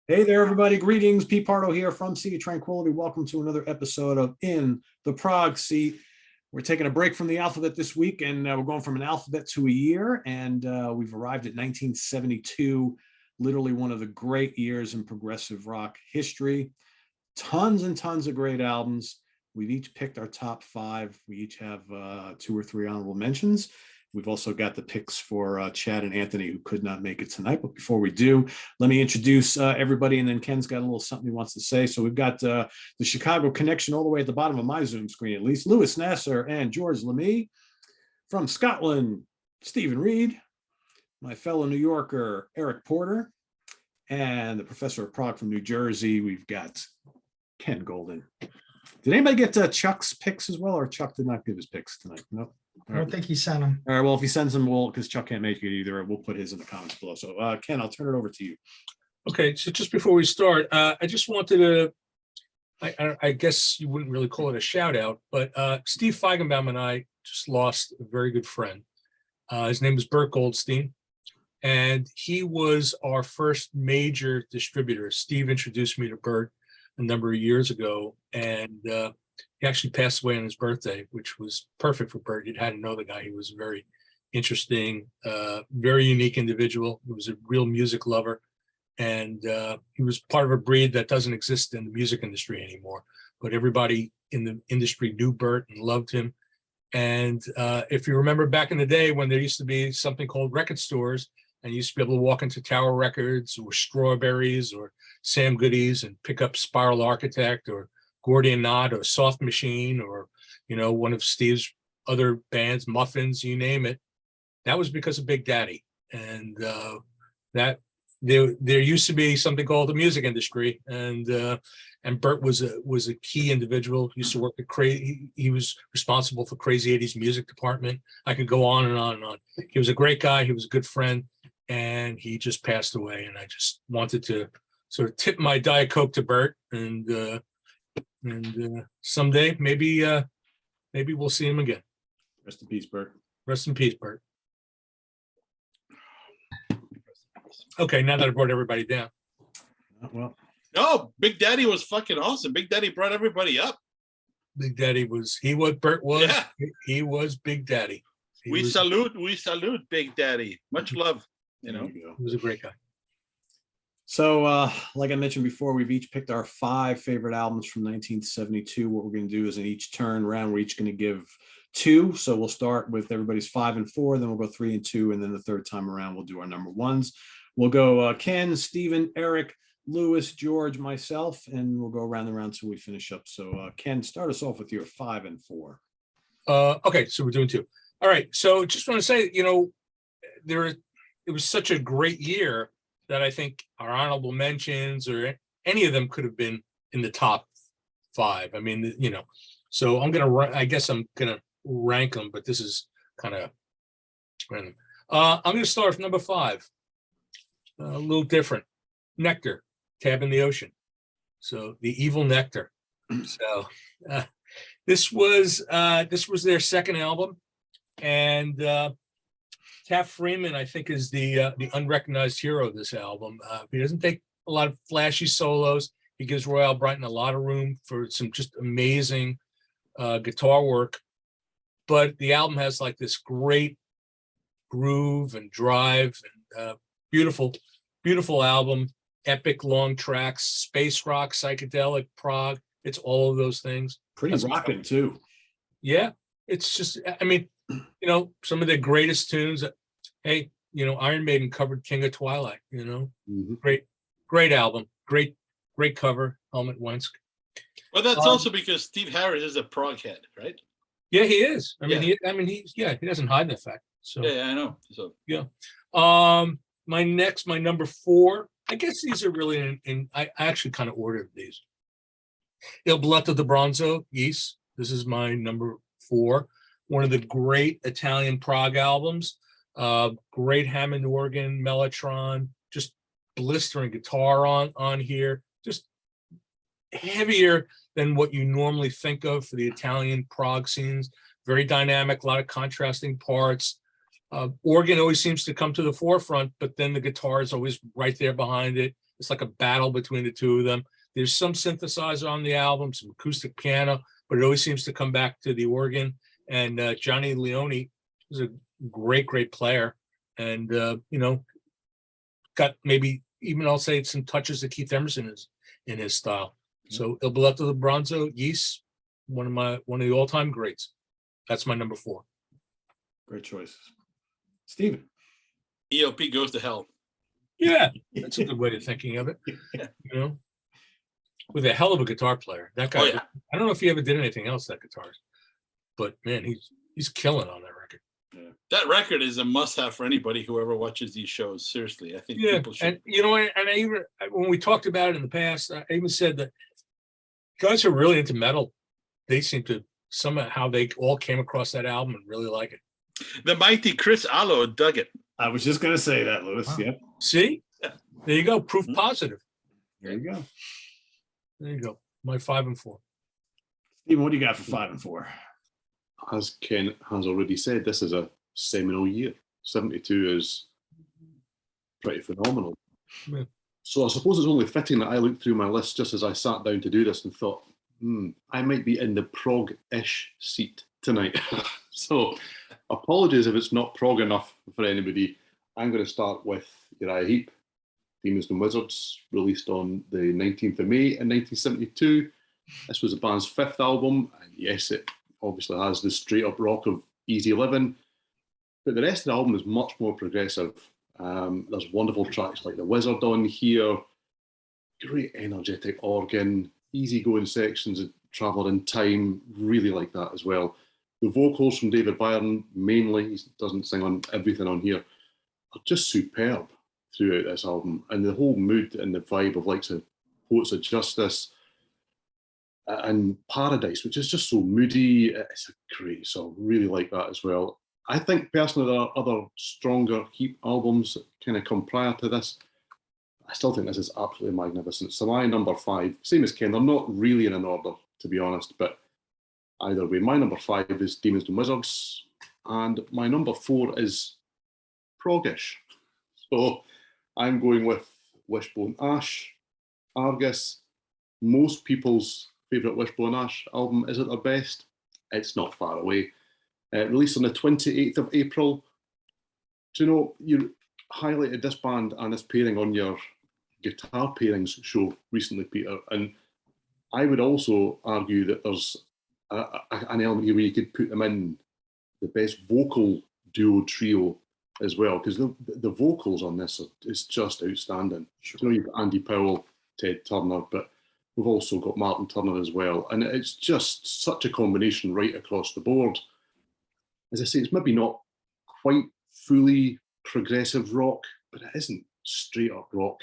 Hey there, everybody. Greetings. Pete Pardo here from Sea of Tranquility. Welcome to another episode of In the Prog Seat. We're taking a break from the alphabet this week, and we're going from an alphabet to a year. And we've arrived at 1972, literally one of the great years in progressive rock history. Tons and tons of great albums. We've each picked our top five. We each have two or three honorable mentions. We've also got the picks for Chad and Anthony, who could not make it tonight. But before we do, let me introduce everybody, and then Ken's got a little something he wants to say. So we've got the Chicago connection all the way at the bottom of my Zoom screen, at least. Louis Nasser and George Lemie. From Scotland, Stephen Reed. My fellow New Yorker, Eric Porter. And the professor of prog from New Jersey, we've got Ken Golden. Did anybody get Chuck's picks as well, or Chuck did not give his picks tonight? Nope. I don't think he sent them. All right, well, if he sends them, because Chuck can't make it either, we'll put his in the comments below. So, Ken, I'll turn it over to you. Okay, so just before we start, I just wanted to, I guess you wouldn't really call it a shout out, but Steve Feigenbaum and I just lost a very good friend. His name is Bert Goldstein, and he was our first major distributor. Steve introduced me to Bert a number of years ago, and he actually passed away on his birthday, which was perfect for Bert. You'd had to know the guy. He was a very interesting, very unique individual. He was a real music lover, and he was part of a breed that doesn't exist in the music industry anymore. But everybody in the industry knew Bert and loved him. And if you remember back in the day when there used to be something called record stores, and you used to be able to walk into Tower Records or Strawberries or Sam Goody's and pick up Spiral Architect or Gordian Knot or Soft Machine or, one of Steve's other bands, Muffins, you name it. That was because of Big Daddy. And that there used to be something called the music industry. And Bert was a key individual. He used to work at he was responsible for Crazy 80s music department. I could go on and on and on. He was a great guy. He was a good friend. And he just passed away. And I just wanted to sort of tip my Diet Coke to Bert, and someday maybe we'll see him again. Rest in peace, Bert. Rest in peace, Bert. Okay, now that I brought everybody down. Well, no, Big Daddy was fucking awesome. Big Daddy brought everybody up. Big Daddy was Bert was. Yeah. He was Big Daddy. We salute Big Daddy. Much love. He was a great guy. So, like I mentioned before, we've each picked our five favorite albums from 1972. What we're going to do is in each turn round, we're each going to give two. So we'll start with everybody's 5 and 4, then we'll go 3 and 2, and then the third time around, we'll do our number ones. We'll go Ken, Stephen, Eric, Louis, George, myself, and we'll go around and around until we finish up. So, Ken, start us off with your 5 and 4. Okay, so we're doing 2. All right, so just want to say, it was such a great year that I think our honorable mentions or any of them could have been in the top 5. I mean, so I guess I'm gonna rank them, but this is kind of random. I'm gonna start with number 5. A little different. Nectar, Tab in the Ocean. So the Evil Nectar. So this was their second album, and Taft Freeman, I think, is the unrecognized hero of this album. He doesn't take a lot of flashy solos. He gives Roy Albrighton a lot of room for some just amazing guitar work. But the album has like this great groove and drive, and beautiful, beautiful album. Epic long tracks, space rock, psychedelic, prog. It's all of those things. Pretty rocking too. Yeah, it's just, I mean, some of the greatest tunes. Hey, Iron Maiden covered King of Twilight. Mm-hmm. Great album, great cover. Helmut Wensk. Well, that's also because Steve Harris is a prog head, right? Yeah, he is. I mean, yeah. he doesn't hide the fact. So yeah, I know. So yeah. My number 4. I guess these are really I actually kind of ordered these. Il Blotto di Bronzo, Yes. This is my number 4. One of the great Italian prog albums. Great Hammond organ, Mellotron, just blistering guitar on here. Just heavier than what you normally think of for the Italian prog scenes. Very dynamic, a lot of contrasting parts. Organ always seems to come to the forefront, but then the guitar is always right there behind it. It's like a battle between the two of them. There's some synthesizer on the album, some acoustic piano, but it always seems to come back to the organ. And Johnny Leone is a great player, and got maybe even I'll say some touches that Keith Emerson is in his style. So Il Biglietto del Bronzo, Yeast, one of the all-time greats. That's my number 4. Great choices. Steven. ELP goes to hell. Yeah, that's a good way of thinking of it. With a hell of a guitar player. That guy. Oh, yeah. I don't know if he ever did anything else, that guitarist, but man, he's killing on that record. Yeah. That record is a must-have for anybody who ever watches these shows. Seriously, I think people should. And and I even, when we talked about it in the past, I even said that guys who are really into metal, they seem to somehow they all came across that album and really like it. The mighty Chris Allo dug it. I was just going to say that, Louis. Wow. Yep. See, there you go. Proof positive. There you go. There you go. My 5 and 4. Steven, what do you got for 5 and 4? As Ken has already said, this is a seminal year. 72 is pretty phenomenal. Yeah. So I suppose it's only fitting that I looked through my list just as I sat down to do this and thought, I might be in the prog-ish seat tonight. So apologies if it's not prog enough for anybody. I'm going to start with Uriah Heep, Demons and Wizards, released on the 19th of May in 1972. This was the band's 5th album, and yes, it obviously has the straight-up rock of Easy Living, but the rest of the album is much more progressive. There's wonderful tracks like The Wizard on here, great energetic organ, easy-going sections of Traveller in Time, really like that as well. The vocals from David Byrne, mainly, he doesn't sing on everything on here, are just superb throughout this album. And the whole mood and the vibe of like the Poets of Justice and Paradise, which is just so moody. It's a great song. Really like that as well. I think personally there are other stronger Heap albums that kind of come prior to this. I still think this is absolutely magnificent. So my number 5, same as Ken, they're not really in an order, to be honest, but either way, my number 5 is Demons and Wizards, and my number 4 is proggish. So I'm going with Wishbone Ash, Argus. Most people's favourite Wishbone Ash album is at their best. It's not far away. Released on the 28th of April. Do you know, you highlighted this band and this pairing on your guitar pairings show recently, Peter, and I would also argue that there's an element here where you could put them in the best vocal duo trio as well, because the vocals on this is just outstanding. Sure. You know, you've got Andy Powell, Ted Turner, but we've also got Martin Turner as well, and it's just such a combination right across the board. As I say, it's maybe not quite fully progressive rock, but it isn't straight up rock.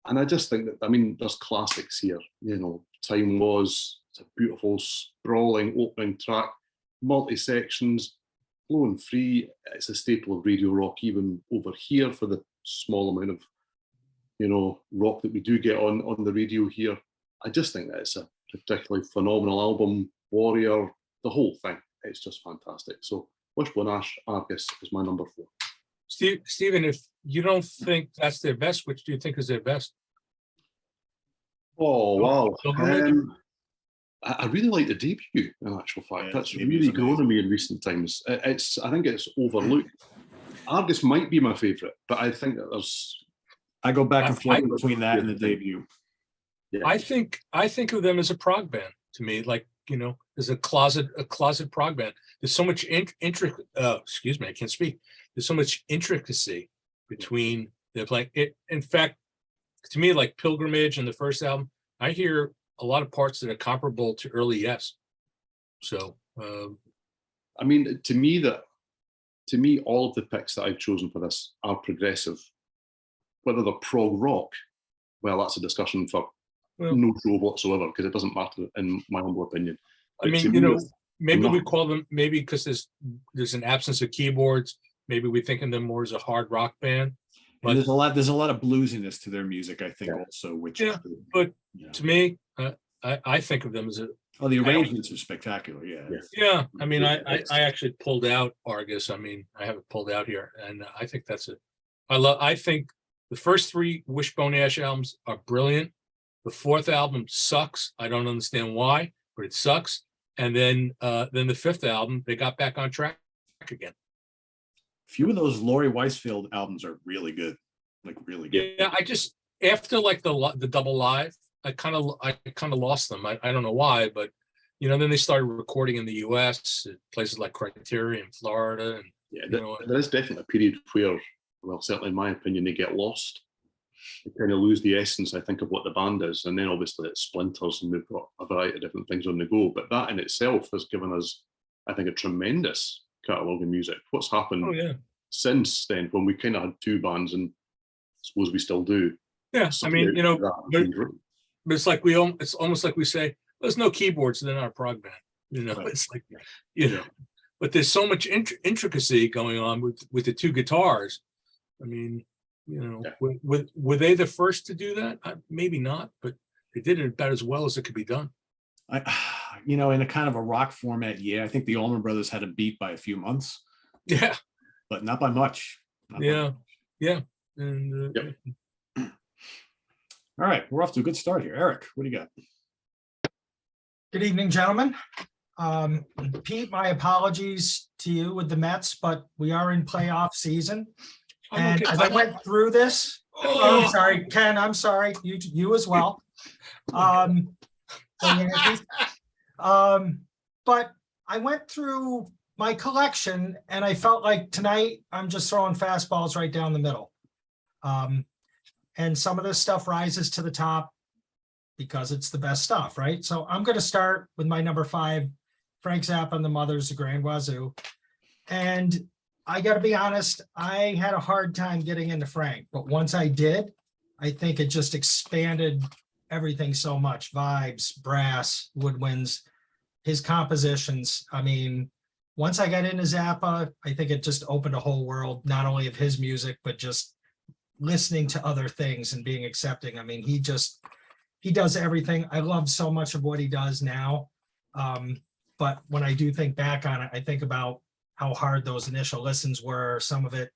And I just think that, I mean, there's classics here. You know, Time Was, it's a beautiful, sprawling opening track, multi-sections, flowing free. It's a staple of radio rock, even over here for the small amount of, you know, rock that we do get on the radio here. I just think that it's a particularly phenomenal album. Warrior, the whole thing. It's just fantastic. So Wishbone Ash, Argus is my number 4. Stephen, if you don't think that's their best, which do you think is their best? Oh, wow. Pilgrimage? I really like the debut, in actual fact. Yeah, That's the debu's really grown on me in recent times. I think it's overlooked. Argus might be my favourite, but I think that there's... I go back and forth between that and the debut. Yeah. I think of them as a prog band to me, like, you know, as a closet prog band. There's so much excuse me, I can't speak. There's so much intricacy between the playing. In fact, to me, like Pilgrimage and the first album, I hear a lot of parts that are comparable to early Yes. So, I mean, to me, all of the picks that I've chosen for this are progressive. Whether they're prog rock, well, that's a discussion for no show whatsoever, because it doesn't matter in my humble opinion. I mean, you know, maybe we call them, maybe because there's an absence of keyboards, maybe we think of them more as a hard rock band. But And there's a lot of bluesiness to their music, I think, also. Which but you know. to me, I think of them as The arrangements are spectacular. Yeah. I mean, I actually pulled out Argus. I mean, I have it pulled out here, and I think that's it. I think The first three Wishbone Ash albums are brilliant. The fourth album sucks. I don't understand why, but it sucks. And then the fifth album, they got back on track again. Few of those Laurie Weisfield albums are really good, like really good. Yeah, I just after like the double live, I kind of lost them. I don't know why, but then they started recording in the U.S. at places like Criterion, Florida, and there is definitely a period where, well, certainly in my opinion, they get lost. They kind of lose the essence, I think, of what the band is, and then obviously it splinters, and we've got a variety of different things on the go. But that in itself has given us, I think, a tremendous catalogue of music. What's happened since then, when we kind of had two bands, and I suppose we still do. Yeah, I mean, but it's like it's almost like we say, there's no keyboards, so they're not a prog band. Right. It's like, but there's so much intricacy going on with the two guitars. I mean, were they the first to do that? Maybe not, but they did it about as well as it could be done. In a kind of a rock format, I think the Allman Brothers had a beat by a few months. Yeah, but not by much. Yeah. And all right, we're off to a good start here. Eric, what do you got? Good evening, gentlemen. Pete, my apologies to you with the Mets, but we are in playoff season. And as I went through this, I'm sorry, Ken, I'm sorry, you as well. But I went through my collection and I felt like tonight I'm just throwing fastballs right down the middle. And some of this stuff rises to the top because it's the best stuff, right? So I'm going to start with my number 5, Frank Zappa and the Mothers of Grand Wazoo. And I got to be honest, I had a hard time getting into Frank, but once I did, I think it just expanded everything so much. Vibes, brass, woodwinds, his compositions. I mean, once I got into Zappa, I think it just opened a whole world, not only of his music, but just listening to other things and being accepting. I mean, he does everything. I love so much of what he does now. But when I do think back on it, I think about how hard those initial listens were. Some of it,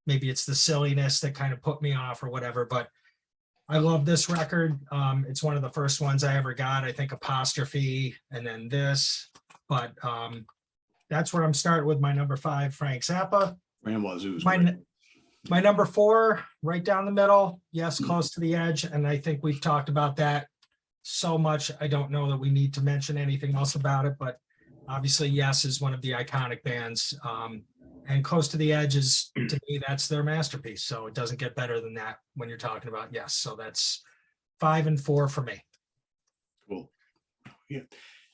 maybe it's the silliness that kind of put me off or whatever, but I love this record. It's one of the first ones I ever got. I think Apostrophe and then this, but that's where I'm starting with my number 5, Frank Zappa. Grand Wazoo's my number 4, right down the middle. Yes, Close to the Edge. And I think we've talked about that so much. I don't know that we need to mention anything else about it, but obviously Yes is one of the iconic bands. And Close to the Edge is, to me, that's their masterpiece. So it doesn't get better than that when you're talking about Yes. So that's 5 and 4 for me. Cool. Yeah.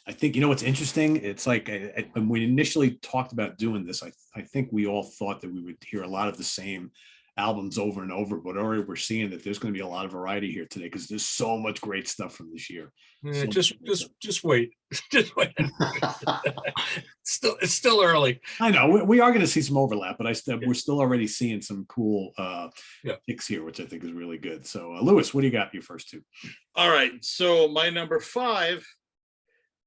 I think, what's interesting, it's like when we initially talked about doing this, I think we all thought that we would hear a lot of the same albums over and over, but already we're seeing that there's going to be a lot of variety here today because there's so much great stuff from this year. Yeah, just wait. Just wait. It's still early. I know we are going to see some overlap, but we're still already seeing some cool picks here, which I think is really good. So Lewis, what do you got your first 2? All right. So my number 5,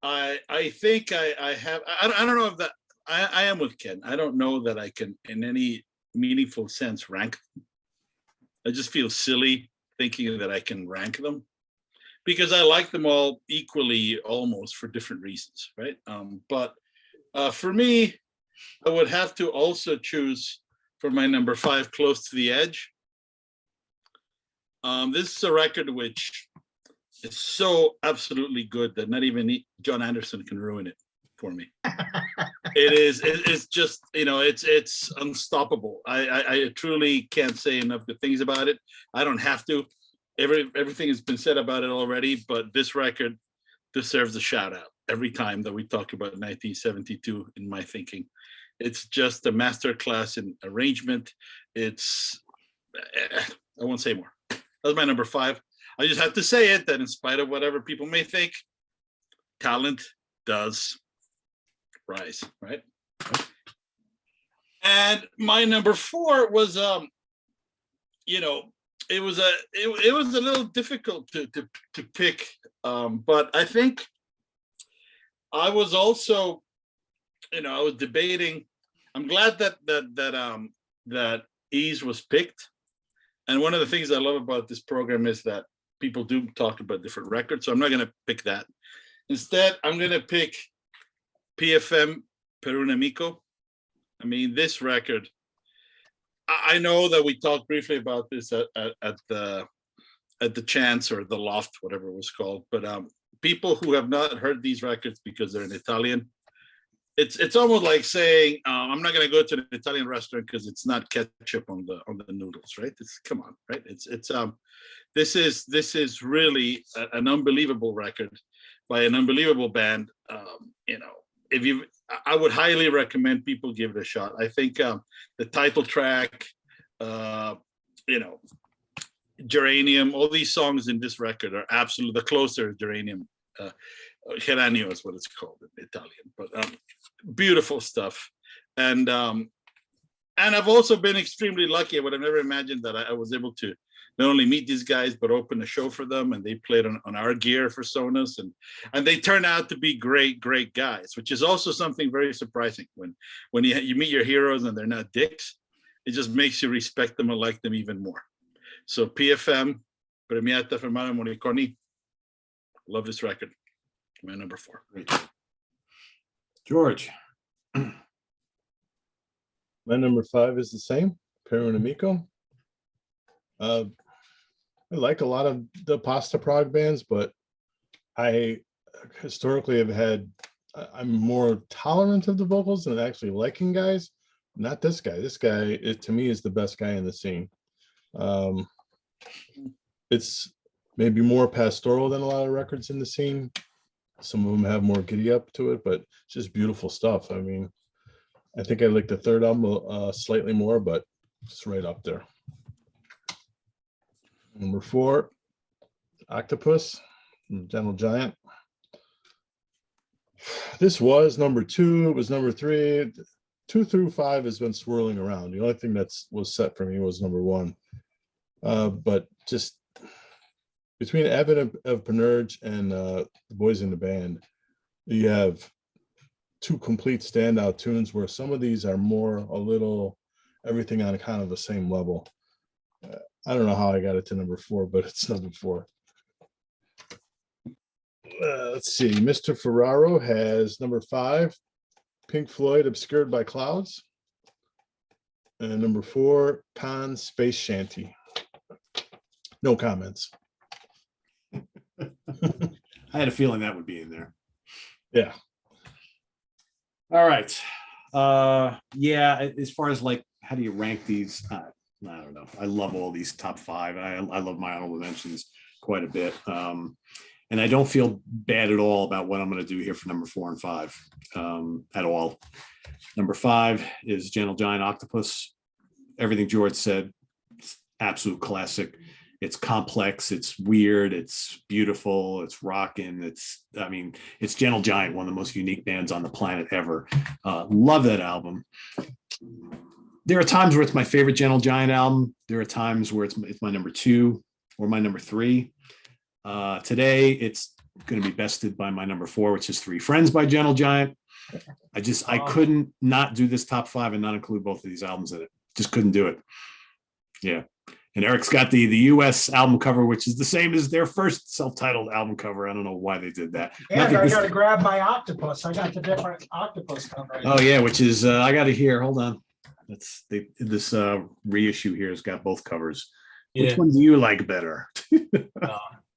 I think I have, I don't know if that, I am with Ken. I don't know that I can in any meaningful sense rank them. I just feel silly thinking that I can rank them because I like them all equally almost for different reasons, right? But for me, I would have to also choose for my number 5, Close to the Edge. This is a record which is so absolutely good that not even John Anderson can ruin it for me. It's just, it's unstoppable. I truly can't say enough good things about it. I don't have to. Everything has been said about it already, but this record deserves a shout out every time that we talk about 1972 in my thinking. It's just a masterclass in arrangement. I won't say more. That's my number 5. I just have to say it, that in spite of whatever people may think, talent does rise, right? And my number 4 was, it was a little difficult to pick, but I think I was also, I was debating. I'm glad that Ease was picked. And one of the things I love about this program is that people do talk about different records. So I'm not going to pick that. Instead, I'm going to pick PFM Per un Amico. I mean, this record, I know that we talked briefly about this at the Chance or the Loft, whatever it was called. But people who have not heard these records because they're in Italian, it's almost like saying I'm not going to go to an Italian restaurant because it's not ketchup on the noodles, right? Come on, right? This is really an unbelievable record by an unbelievable band. I would highly recommend people give it a shot. I think the title track, Geranium, all these songs in this record are absolutely the closer Geranium. Geranio is what it's called in Italian, but beautiful stuff. And I've also been extremely lucky. I would have never imagined that I was able to not only meet these guys, but open a show for them. And they played on our gear for Sonos, and they turn out to be great guys, which is also something very surprising when you meet your heroes and they're not dicks. It just makes you respect them and like them even more. So PFM, Premiata Fermata Morricone. Love this record. My number 4. Great. George. My number 5 is the same, Per un Amico. I like a lot of the Pasta Prog bands, but I historically I'm more tolerant of the vocals than actually liking guys. Not this guy. This guy, to me, is the best guy in the scene. It's maybe more pastoral than a lot of records in the scene. Some of them have more giddy up to it, but it's just beautiful stuff. I mean, I think I like the third album slightly more, but it's right up there. Number 4, Octopus, Gentle Giant. This was number 2. It was number 3. 2 through 5 has been swirling around. The only thing was set for me was number 1. But just between Evan of Panurge and the boys in the band, you have 2 complete standout tunes where some of these are more a little everything on kind of the same level. I don't know how I got it to number 4, but it's number 4. Let's see. Mr. Ferraro has number 5, Pink Floyd, Obscured by Clouds. And number 4, Pan Space Shanty. No comments. I had a feeling that would be in there. Yeah. All right. Yeah, as far as like, how do you rank these? I don't know. I love all these top 5. I love my honorable mentions quite a bit. And I don't feel bad at all about what I'm going to do here for number 4 and 5 at all. Number 5 is Gentle Giant Octopus. Everything George said, it's absolute classic. It's complex, it's weird, it's beautiful, it's rocking. It's Gentle Giant, one of the most unique bands on the planet ever. Love that album. There are times where it's my favorite Gentle Giant album. There are times where it's my number 2 or my number 3. Today, it's going to be bested by my number 4, which is 3 Friends by Gentle Giant. I couldn't not do this top 5 and not include both of these albums in it. Just couldn't do it. Yeah. And Eric's got the US album cover, which is the same as their first self-titled album cover. I don't know why they did that. And I got to grab my octopus. I got the different octopus cover. Oh yeah, which is I got it here. Hold on. This reissue here has got both covers. Yeah. Which one do you like better?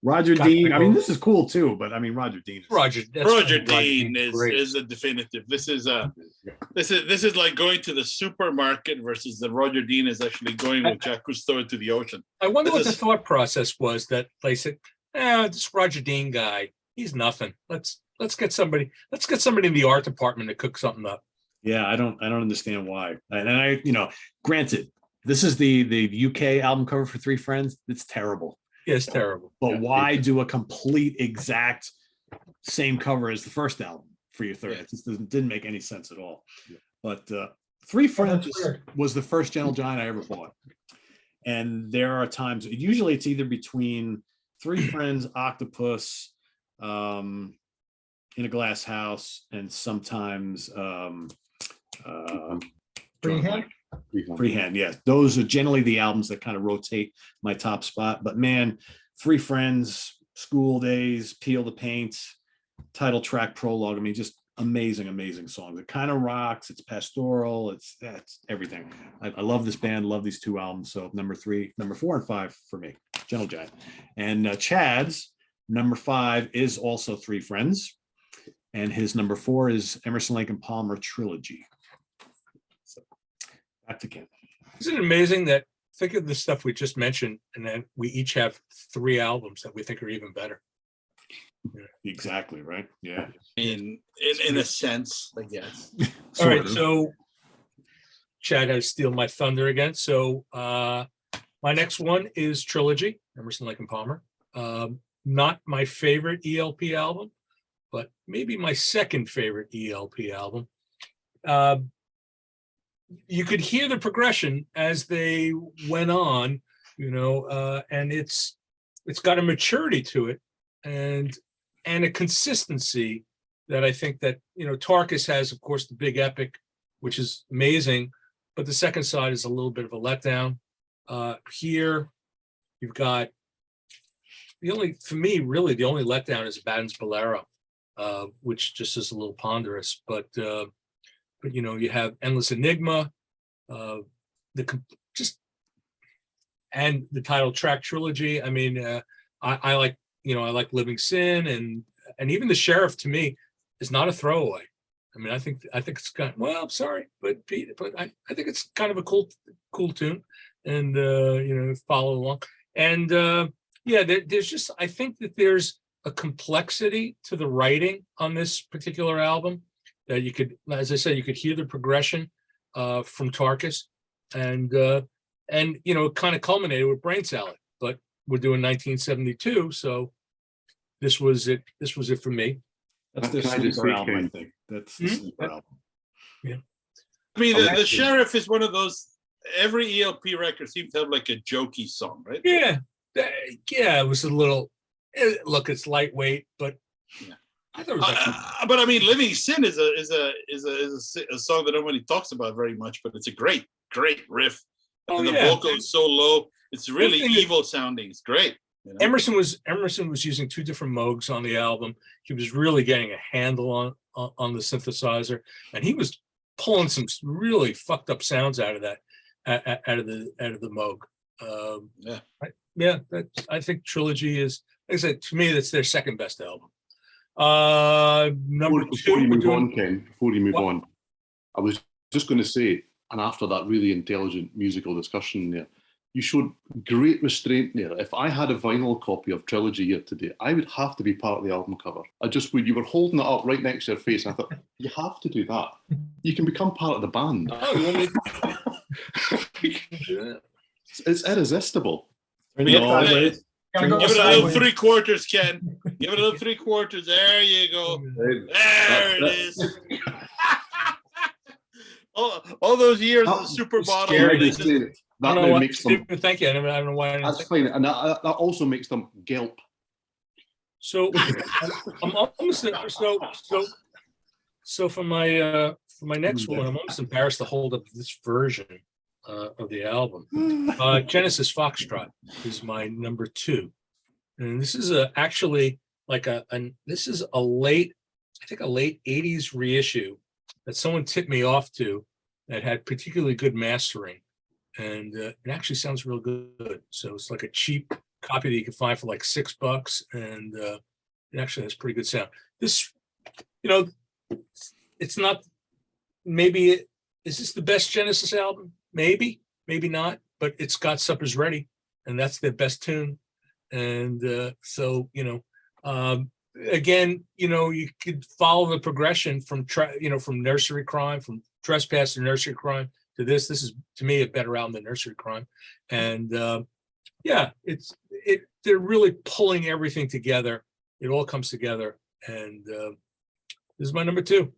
Roger Dean. I mean, this is cool too, but I mean, Roger Dean. Roger Dean is a definitive. This is like going to the supermarket versus the Roger Dean is actually going with Jacques Cousteau to the ocean. I wonder what the thought process was that they said, this Roger Dean guy, he's nothing. Let's get somebody in the art department to cook something up. Yeah, I don't understand why. And I, granted, this is the UK album cover for 3 Friends. It's terrible. Yeah, it's terrible. But why do a complete exact same cover as the first album for your third? It just didn't make any sense at all. But 3 Friends was the first Gentle Giant I ever bought. And there are times, usually it's either between 3 Friends, Octopus, In a Glass House, and sometimes Freehand, yes. Those are generally the albums that kind of rotate my top spot. But man, Three Friends, School Days, Peel the Paint, title track, Prologue. I mean, just amazing, amazing songs. It kind of rocks. It's pastoral. It's everything. I love this band. Love these two albums. So number 3, number 4, and 5 for me, Gentle Giant. And Chad's number 5 is also Three Friends, and his number 4 is Emerson, Lake and Palmer Trilogy. So back to Ken. Isn't it amazing that think of the stuff we just mentioned, and then we each have 3 albums that we think are even better. Exactly right. Yeah. In a sense, I guess. All right, so Chad has steal my thunder again. So my next one is Trilogy, Emerson, Lake and Palmer. Not my favorite ELP album, but maybe my second favorite ELP album. You could hear the progression as they went on, and it's got a maturity to it and a consistency that I think that, Tarkus has, of course, the big epic, which is amazing, but the second side is a little bit of a letdown. Here you've got the only letdown is Baden's Bolero, which just is a little ponderous, but you have Endless Enigma, and the title track Trilogy. I mean, I like Living Sin, and even The Sheriff to me is not a throwaway. I mean, I think it's kind of, well, I'm sorry, but Pete, but I think it's kind of a cool tune, and follow along. And there's just, I think that there's a complexity to the writing on this particular album that you could, as I said, you could hear the progression from Tarkus, and it kind of culminated with Brain Salad. But we're doing 1972, so this was it. This was it for me. That's the sleeper album, I think. That's the sleeper album. Yeah. I mean, the Sheriff is one of those. Every ELP record seems to have like a jokey song, right? Yeah, it was a little. Look, it's lightweight, but yeah. I thought it was but I mean, Living Sin is a song that nobody talks about very much, but it's a great riff. And the vocal is so low. It's really evil sounding. It's great. Emerson was using 2 different Moogs on the album. He was really getting a handle on the synthesizer, and he was pulling some really fucked up sounds out of that, out of the Moog. I think Trilogy is, like I said, to me, that's their second best album. Number 2. Before you move on, I was just going to say, and after that really intelligent musical discussion there, you showed great restraint there. If I had a vinyl copy of Trilogy here today, I would have to be part of the album cover. You were holding it up right next to your face, and I thought, you have to do that. You can become part of the band. It's irresistible. Give it a little 3/4, Ken. Give it a little 3/4. There you go. There it is. all those years of the super bottle. That makes them. Thank you. I don't know why. That's fine, and that also makes them gulp. So I'm almost so for my next one, I'm almost embarrassed to hold up this version of the album. Genesis Foxtrot is my number 2, and this is actually like this is a late 80s reissue that someone tipped me off to that had particularly good mastering, and it actually sounds real good. So it's like a cheap copy that you can find for like $6, and it actually has pretty good sound. This, it's not. Maybe is this the best Genesis album? Maybe not. But it's got Supper's Ready, and that's their best tune. And again, you could follow the progression from Nursery Crime, from Trespass to Nursery Crime to this. This is, to me, a better album than Nursery Crime. And they're really pulling everything together. It all comes together. And this is my number 2,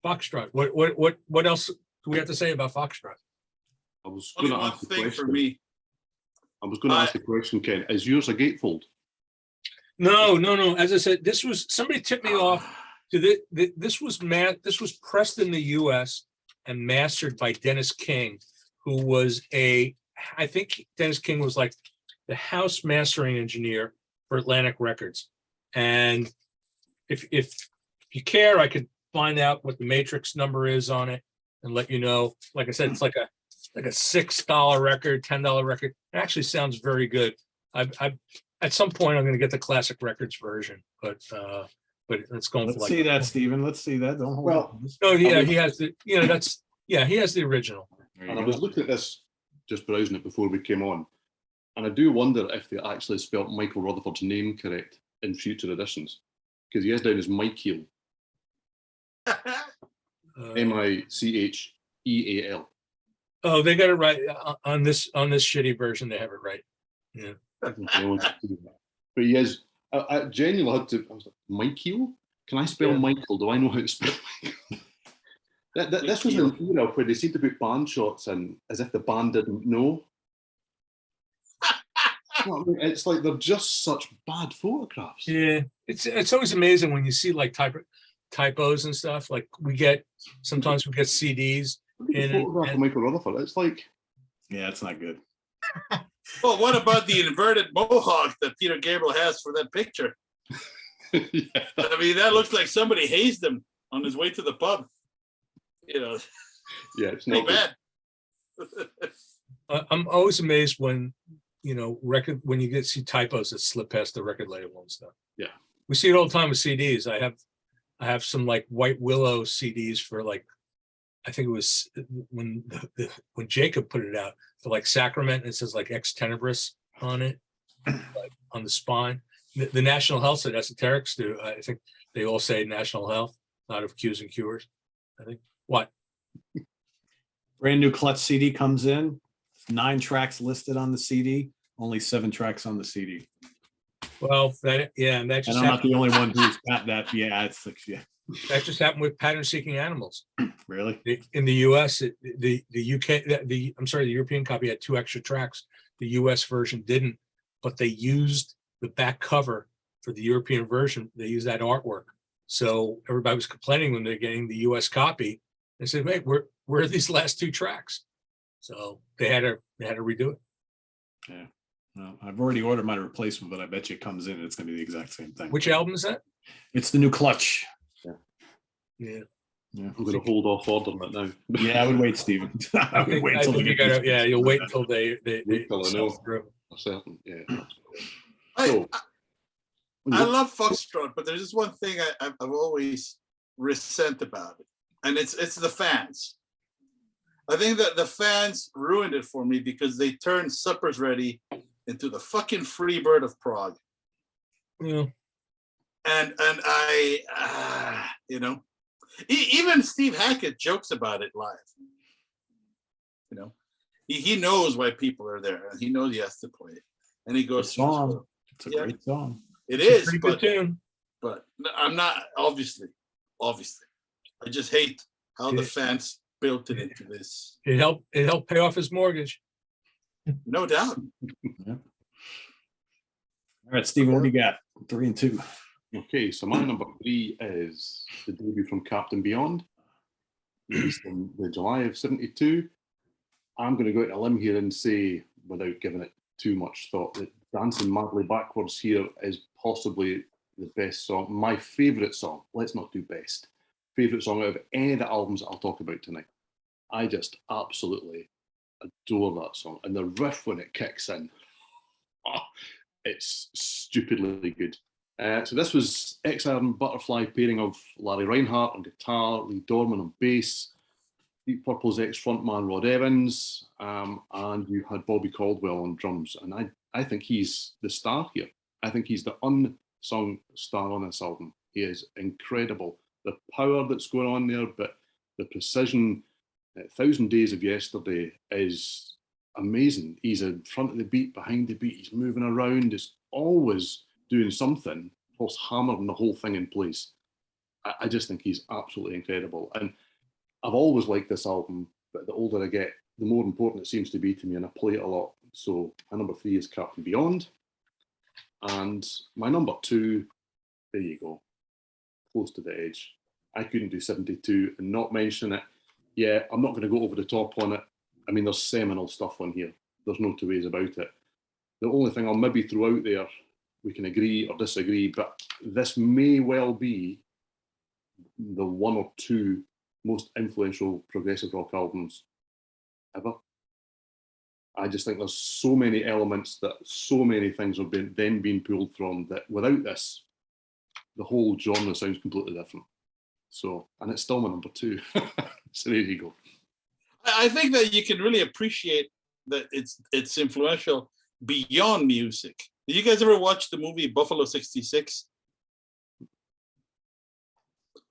Foxtrot. What else do we have to say about Foxtrot? I was going to ask the question. For me. I was going to ask the question, Ken. Is yours a gatefold? No. As I said, this was, somebody tipped me off to this was pressed in the U.S. and mastered by Dennis King who was I think Dennis King was like the house mastering engineer for Atlantic Records. And if you care, I could find out what the matrix number is on it and let you know. Like I said, it's like a $6 record, $10 record. It actually sounds very good. I at some point I'm going to get the classic records version, but it's going Let's for like. see that, Stephen. Let's see that. Don't hold Well, on. Oh yeah, he has the. He has the original. There you And I go. was looking at this, just browsing it before we came on, and I do wonder if they actually spelt Michael Rutherford's name correct in future editions, because he is down as Michael, Micheal. Oh, they got it right on this shitty version. They have it right. Yeah. But he is. I genuinely had to. I was like, Michael? Can I spell Yeah. Michael? Do I know how to spell Michael? This was an era where they seemed to put band shots in as if the band didn't know. Well, I mean, it's like they're just such bad photographs. Yeah, it's always amazing when you see like typos and stuff. Like sometimes we get CDs. Look at the photograph of Michael Rutherford. It's like, Yeah, it's not good. Well, what about the inverted mohawk that Peter Gabriel has for that picture? yeah. I mean, that looks like somebody hazed him on his way to the pub. Yeah, it's Pretty not good. I'm always amazed when when you see typos that slip past the record label and stuff. Yeah. We see it all the time with CDs. I have some like White Willow CDs for like, I think it was when Jacob put it out for like Sacrament, and it says like Ex Tenebris on it, like on the spine. The National Health said Esoterics do. I think they all say National Health, not of Q's and Cures. I think what? Brand new Clutch CD comes in. 9 tracks listed on the CD. Only 7 tracks on the CD. Well, and that And just I'm not happened. the only one who's got that. Yeah, it's like, yeah. That just happened with Pattern Seeking Animals. Really? In the US, the UK, the European copy had 2 extra tracks. The US version didn't, but they used the back cover for the European version. They used that artwork. So everybody was complaining when they're getting the US copy. They said, "Wait, where are these last 2 tracks?" So they had to redo it. Yeah. Well, I've already ordered my replacement, but I bet you it comes in and it's going to be the exact same thing. Which album is that? It's the new Clutch. Yeah. Yeah. I'm going to hold off ordering it now. Yeah, I would wait, Stephen. I would wait I until think they you get gotta, these- yeah, you'll wait until they Wait till I sell know. through. Certain, yeah. I So, love Foxtrot, but there's just one thing I've always resent about it, and it's the fans. I think that the fans ruined it for me because they turned Supper's Ready into the fucking Freebird of Prague. Yeah. And I, even Steve Hackett jokes about it live. He knows why people are there, and he knows he has to play it, and he Good goes. song. It's a Yeah. great song. It It's a is, pretty good tune. but I'm not obviously. I just hate how the Yeah. fans built it into this. It helped pay off his mortgage. No doubt. All right, Stephen, what do you got? 3 and 2. okay, so my number 3 is the debut from Captain Beyond, released in the July of '72. I'm going to go out on a limb here and say, without giving it too much thought, that Dancing Madly Backwards here is possibly the best song, my favourite song. Let's not do best. Favourite song out of any of the albums that I'll talk about tonight. I just absolutely adore that song. And the riff when it kicks in, it's stupidly good. So this was Exile and Butterfly pairing of Larry Reinhardt on guitar, Lee Dorman on bass, Deep Purple's ex-frontman Rod Evans, and you had Bobby Caldwell on drums. And I think he's the star here. I think he's the unsung star on this album. He is incredible. The power that's going on there, but the precision, 1,000 Days of Yesterday is amazing. He's in front of the beat, behind the beat, he's moving around, he's always doing something, plus hammering the whole thing in place. I just think he's absolutely incredible. And I've always liked this album, but the older I get, the more important it seems to be to me, and I play it a lot. So my number 3 is Captain Beyond. And my number 2, there you go, Close to the Edge. I couldn't do 72 and not mention it. Yeah, I'm not going to go over the top on it. I mean, there's seminal stuff on here. There's no two ways about it. The only thing I'll maybe throw out there, we can agree or disagree, but this may well be the one or two most influential progressive rock albums ever. I just think there's so many elements that so many things have been then being pulled from that without this, the whole genre sounds completely different. So, and it's still my number two. So there you go. I think that you can really appreciate that it's influential beyond music. Did you guys ever watch the movie Buffalo 66?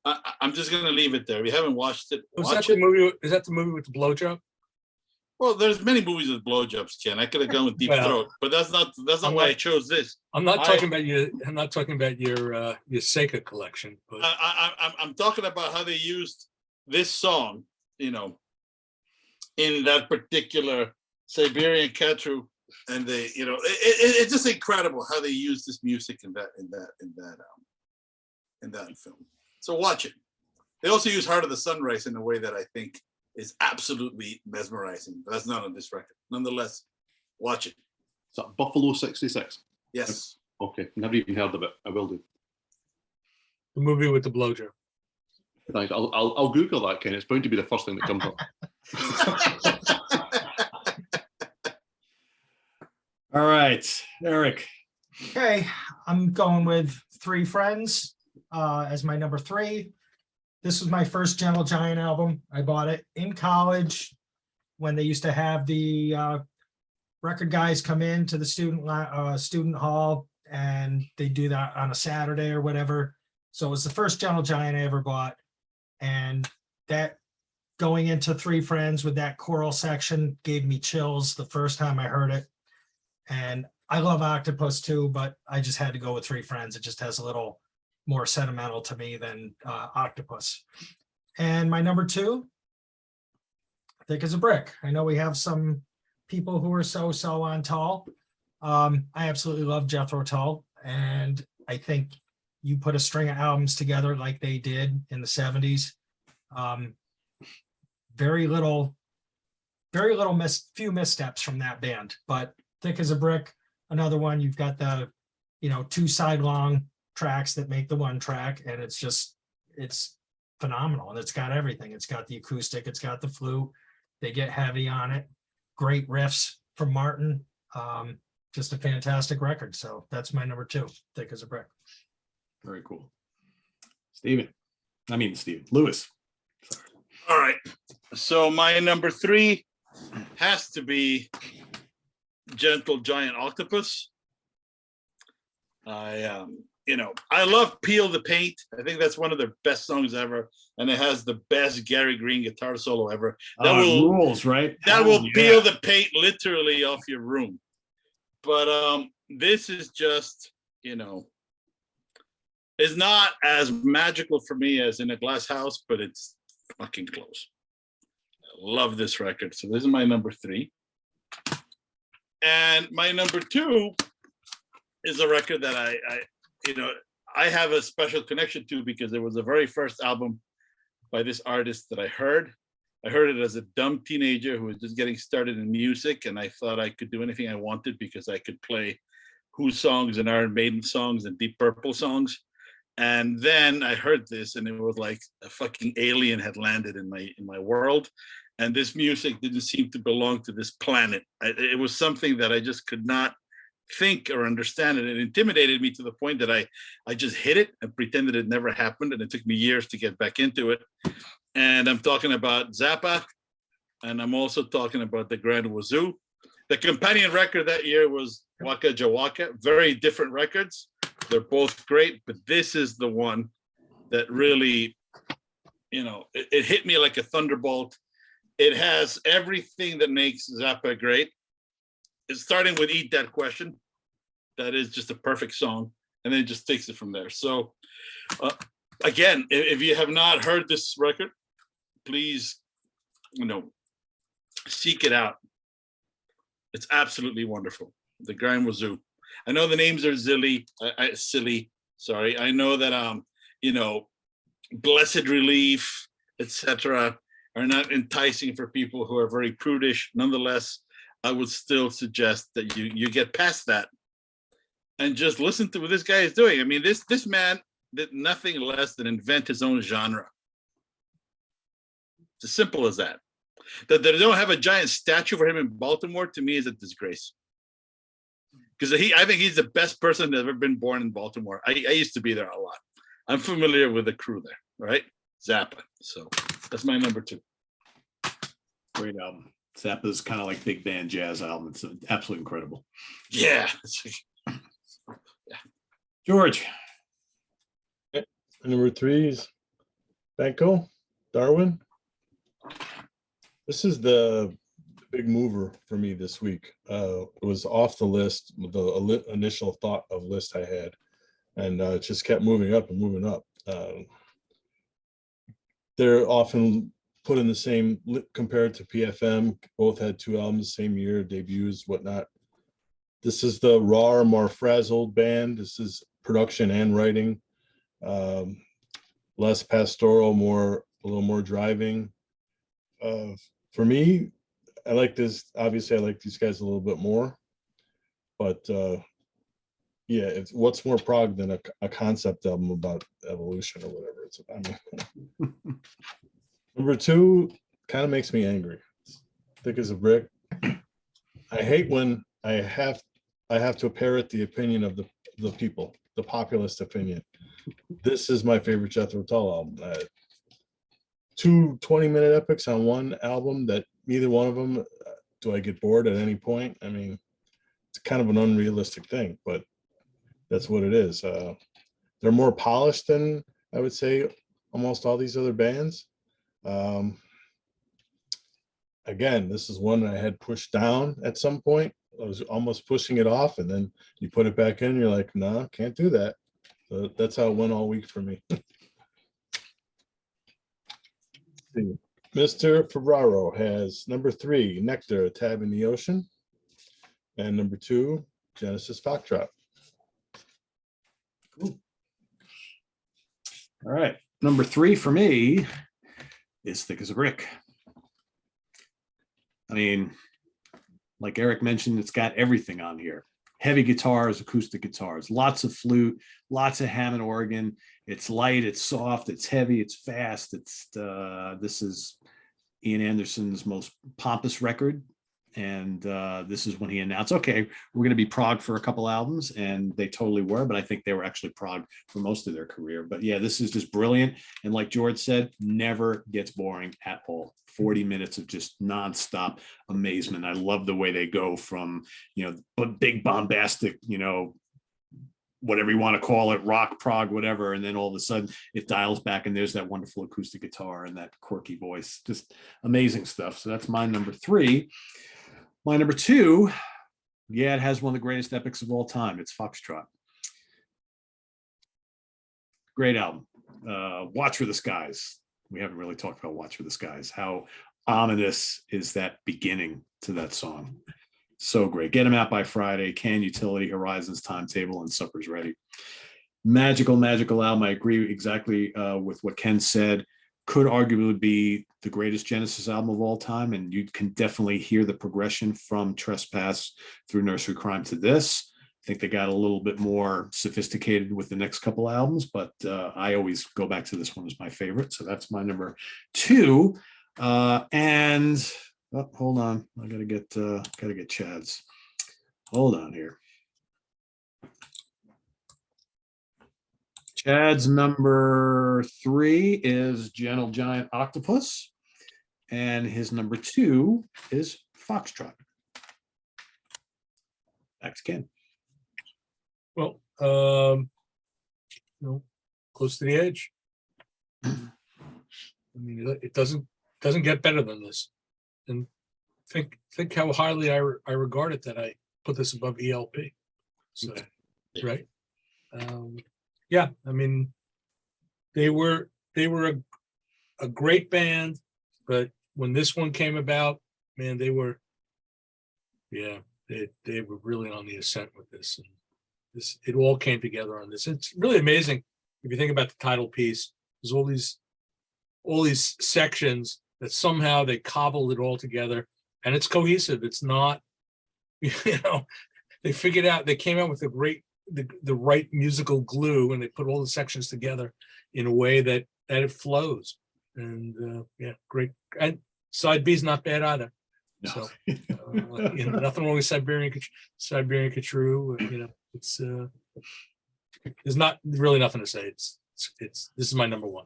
I'm just gonna leave it there. If you haven't watched it, Was watch that it. the movie? Is that the movie with the blowjob? Well, there's many movies with blowjobs, Ken. I could have gone with Deep Well, Throat, but that's not why I chose this. I'm not I- talking about your. I'm not talking about your Seika collection. But I'm talking about how they used this song, in that particular Siberian Catru, and they, it's just incredible how they used this music in that film. So watch it. They also use Heart of the Sunrise in a way that I think is absolutely mesmerizing, but that's not on this record. Nonetheless, watch it. Is that Buffalo 66? Yes. Okay, never even heard of it. I will do. the movie with the blowjob. Thanks. I'll Google that, Ken. It's bound to be the first thing that comes up. All right, Eric. Okay, I'm going with Three Friends as my number 3. This was my first Gentle Giant album. I bought it in college when they used to have the record guys come in to the student hall, and they do that on a Saturday or whatever. So it was the first Gentle Giant I ever bought, and that going into Three Friends with that choral section gave me chills the first time I heard it. And I love Octopus too, but I just had to go with Three Friends. It just has a little more sentimental to me than Octopus. And my number 2, Thick as a Brick. I know we have some people who are so on Tull. I absolutely love Jethro Tull, and I think you put a string of albums together like they did in the 70s. Few missteps from that band, but Thick as a Brick, another one. You've got the 2 side-long tracks that make the one track, and it's phenomenal, and it's got everything. It's got the acoustic, it's got the flute, they get heavy on it, great riffs from Martin. Just a fantastic record. So that's my number 2, Thick as a Brick. Very cool. Lewis. All right. So my number 3 has to Gentle Giant Octopus. I love Peel the Paint. I think that's one of their best songs ever, and it has the best Gary Green guitar solo ever. That Rules, right? That will peel the paint literally off your room. But this is just, it's not as magical for me as In a Glass House, but it's fucking close. I love this record. So this is my number 3. And my number 2 is a record that I have a special connection to, because it was the very first album by this artist that I heard. I heard it as a dumb teenager who was just getting started in music, and I thought I could do anything I wanted because I could play Who songs and Iron Maiden songs and Deep Purple songs. And then I heard this, and it was like a fucking alien had landed in my world. And this music didn't seem to belong to this planet. It was something that I just could not think or understand, and it intimidated me to the point that I just hid it and pretended it never happened, and it took me years to get back into it. And I'm talking about Zappa, and I'm also talking about the Grand Wazoo. The companion record that year was Waka Jawaka. Very different records. They're both great, but this is the one that really, it hit me like a thunderbolt. It has everything that makes Zappa great. It's starting with Eat That Question. That is just a perfect song. And then it just takes it from there. So again, if you have not heard this record, please, seek it out. It's absolutely wonderful. The Grand Wazoo. I know the names are silly. Sorry. I know that, Blessed Relief, etc., are not enticing for people who are very prudish. Nonetheless, I would still suggest that you get past that and just listen to what this guy is doing. I mean, this man did nothing less than invent his own genre. It's as simple as that. That they don't have a giant statue for him in Baltimore, to me, is a disgrace. Because I think he's the best person that's ever been born in Baltimore. I used to be there a lot. I'm familiar with the crew there, right? Zappa. So that's my number 2. Great album. Zappa's kind of like big band jazz album. It's absolutely incredible. Yeah. George. Number 3 is Banco, Darwin. This is the big mover for me this week. It was off the list, the initial thought of list I had, and it just kept moving up and moving up. They're often put in the same, compared to PFM, both had 2 albums, same year, debuts, whatnot. This is the rawer, more frazzled band. This is production and writing. Less pastoral, a little more driving. For me, I like this. Obviously, I like these guys a little bit more. But yeah, what's more prog than a concept album about evolution or whatever it's about. I mean, number 2 kind of makes me angry. Thick as a brick. I hate when I have to parrot the opinion of the people, the populist opinion. This is my favorite Jethro Tull album. 2 20-minute epics on one album that neither one of them do I get bored at any point. I mean, it's kind of an unrealistic thing, but that's what it is. They're more polished than I would say almost all these other bands. Again, this is one I had pushed down at some point. I was almost pushing it off, and then you put it back in, you're like, no, can't do that. So that's how it went all week for me. Mr. Ferraro has number 3, Nectar, A Tab in the Ocean, and number 2, Genesis Foxtrot. Cool. All right. Number 3 for me is Thick as a Brick. I mean, like Eric mentioned, it's got everything on here. Heavy guitars, acoustic guitars, lots of flute, lots of Hammond organ. It's light, it's soft, it's heavy, it's fast. This is Ian Anderson's most pompous record. And this is when he announced, okay, we're going to be prog for a couple albums, and they totally were, but I think they were actually prog for most of their career. But yeah, this is just brilliant. And like George said, never gets boring at all. 40 minutes of just nonstop amazement. I love the way they go from, big bombastic, whatever you want to call it, rock, prog, whatever. And then all of a sudden it dials back and there's that wonderful acoustic guitar and that quirky voice, just amazing stuff. So that's my number 3. My number 2, yeah, it has one of the greatest epics of all time. It's Foxtrot. Great album. Watch for the Skies. We haven't really talked about Watch for the Skies. How ominous is that beginning to that song? So great. Get Them Out by Friday, Can Utility, Horizons, Timetable, and Supper's Ready. Magical, magical album. I agree exactly with what Ken said. Could arguably be the greatest Genesis album of all time, and you can definitely hear the progression from Trespass through Nursery Crime to this. I think they got a little bit more sophisticated with the next couple albums, but I always go back to this one as my favorite. So that's my number 2. And hold on, I gotta get Chad's. Hold on here. Chad's number 3 is Gentle Giant Octopus, and his number 2 is Foxtrot. Back to Ken. Well, close to the edge. I mean, it doesn't get better than this. And think how highly I regard it that I put this above ELP. So, right. Yeah, I mean, they were a great band, but when this one came about, man, they were really on the ascent with this, and it all came together on this. It's really amazing if you think about the title piece. There's all these sections that somehow they cobbled it all together and it's cohesive. It's not, they figured out, they came out with the right musical glue, and they put all the sections together in a way that it flows. And great. And side B is not bad either. No. So nothing wrong with Siberian Khatru. It's there's not really nothing to say. It's this is my number one.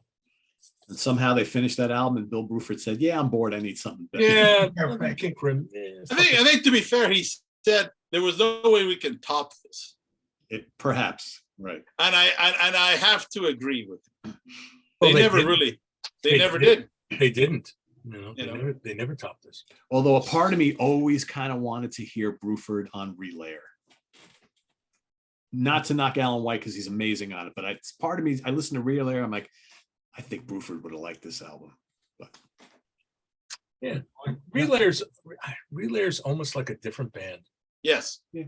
And somehow they finished that album, and Bill Bruford said, "Yeah, I'm bored. I need something better." Yeah, right. King Crim. I think to be fair, he said there was no way we can top this. Perhaps, right. And I have to agree with him. Well, They never did. They didn't. They never topped this. Although a part of me always kind of wanted to hear Bruford on Relayer. Not to knock Alan White because he's amazing on it, but it's part of me. I listen to Relayer. I'm like, I think Bruford would have liked this album. But yeah, Relayer's almost like a different band. Yes. Yeah.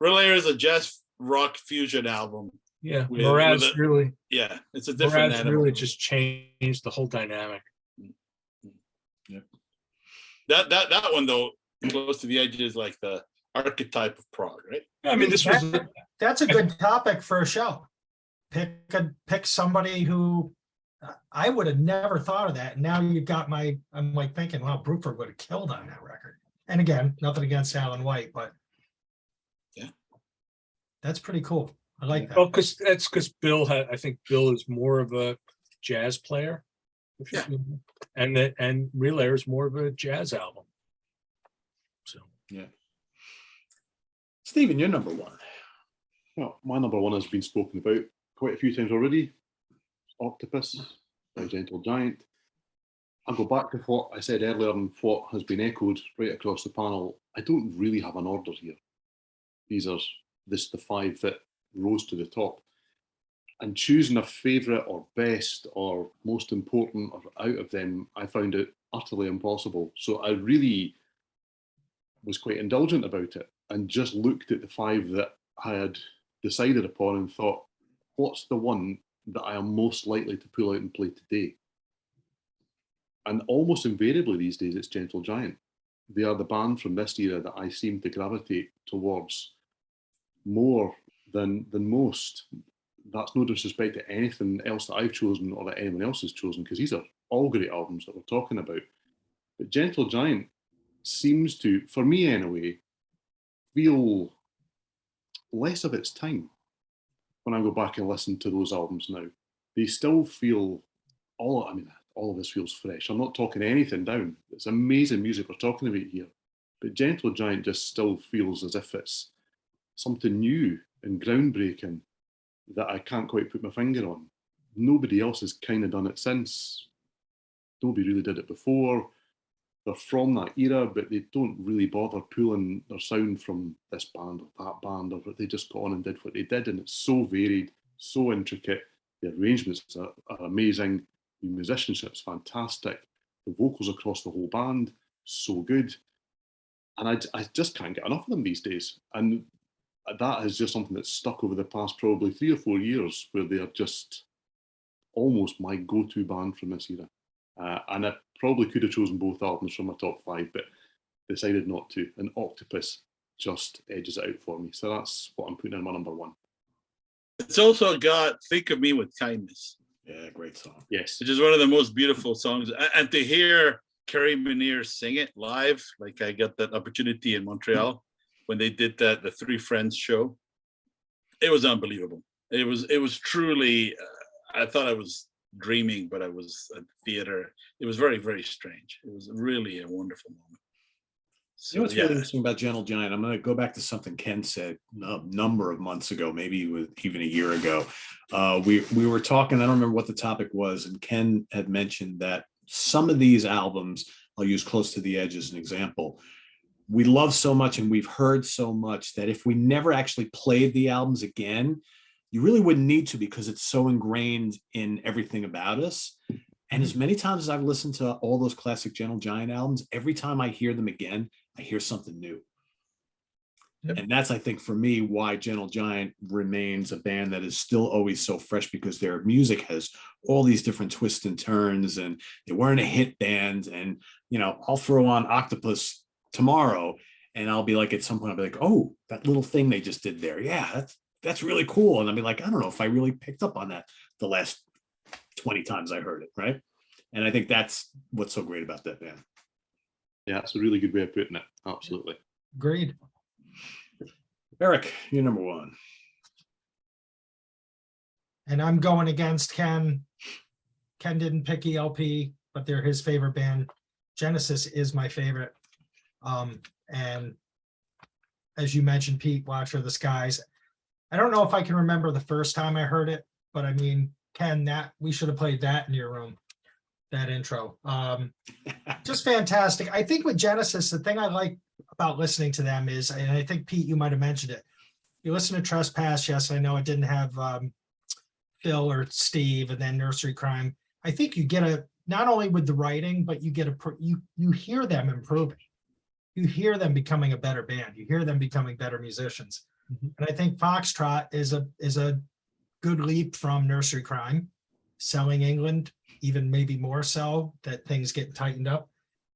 Relayer is a jazz rock fusion album. Yeah, Murad's really. Yeah, it's a different Murad's animal. really just changed the whole dynamic. yeah. That one though, Close to the Edge is like the archetype of prog, right? I mean, this was That's a good topic for a show. Pick somebody who I would have never thought of that. And now you've got I'm like thinking, wow, Bruford would have killed on that record. And again, nothing against Alan White, but yeah, that's pretty cool. I like that. well, because Bill I think Bill is more of a jazz player. Yeah. And Relayer is more of a jazz album. So Yeah. Stephen, you're number one. Well, my number one has been spoken about quite a few times already. Octopus by Gentle Giant. I'll go back to what I said earlier and what has been echoed right across the panel. I don't really have an order here. These are the five that rose to the top. And choosing a favourite or best or most important or out of them, I found it utterly impossible. So I really was quite indulgent about it and just looked at the five that I had decided upon and thought, what's the one that I am most likely to pull out and play today? And almost invariably these days, it's Gentle Giant. They are the band from this era that I seem to gravitate towards more than most. That's no disrespect to anything else that I've chosen or that anyone else has chosen, because these are all great albums that we're talking about. But Gentle Giant seems to, for me anyway, feel less of its time when I go back and listen to those albums now. They still feel, all of this feels fresh. I'm not talking anything down. It's amazing music we're talking about here. But Gentle Giant just still feels as if it's something new and groundbreaking that I can't quite put my finger on. Nobody else has kind of done it since. Nobody really did it before. They're from that era, but they don't really bother pulling their sound from this band or that band, or they just got on and did what they did. And it's so varied, so intricate. The arrangements are amazing. The musicianship's fantastic. The vocals across the whole band, so good. And I just can't get enough of them these days. And that is just something that's stuck over the past probably 3 or 4 years, where they are just almost my go-to band from this era. And I probably could have chosen both albums from my top 5, but decided not to. And Octopus just edges it out for me. So that's what I'm putting in my number one. It's also got Think of Me with Kindness. Yeah, great song. Yes. Which is one of the most beautiful songs. And to hear Kerry Minier sing it live, like I got that opportunity in Montreal when they did the Three Friends show. It was unbelievable. It was truly, I thought I was dreaming, but I was at the theater. It was very, very strange. It was really a wonderful moment. So, You know what's really interesting about Gentle Giant? I'm going to go back to something Ken said a number of months ago, maybe even a year ago. We were talking, I don't remember what the topic was, and Ken had mentioned that some of these albums, I'll use Close to the Edge as an example, we love so much and we've heard so much that if we never actually played the albums again, you really wouldn't need to, because it's so ingrained in everything about us. And as many times as I've listened to all those classic Gentle Giant albums, every time I hear them again, I hear something new. Yep. And that's, I think, for me, why Gentle Giant remains a band that is still always so fresh, because their music has all these different twists and turns, and they weren't a hit band. And, I'll throw on Octopus tomorrow and I'll be like, at some point, I'll be like, oh, that little thing they just did there. Yeah, that's really cool. And I'll be like, I don't know if I really picked up on that the last 20 times I heard it. Right. And I think that's what's so great about that band. Yeah, that's a really good way of putting it. Absolutely. Agreed. Eric, you're number one. And I'm going against Ken. Ken didn't pick ELP, but they're his favorite band. Genesis is my favorite. And as you mentioned, Pete, Watcher of the Skies. I don't know if I can remember the first time I heard it, but I mean, Ken, that we should have played that in your room, that intro. Just fantastic. I think with Genesis, the thing I like about listening to them is, and I think Pete, you might have mentioned it. You listen to Trespass. Yes, I know it didn't have Phil or Steve, and then Nursery Crime. I think you get not only with the writing, but you get you hear them improving. You hear them becoming a better band. You hear them becoming better musicians. Mm-hmm. And I think Foxtrot is a good leap from Nursery Crime, Selling England, even maybe more so, that things get tightened up.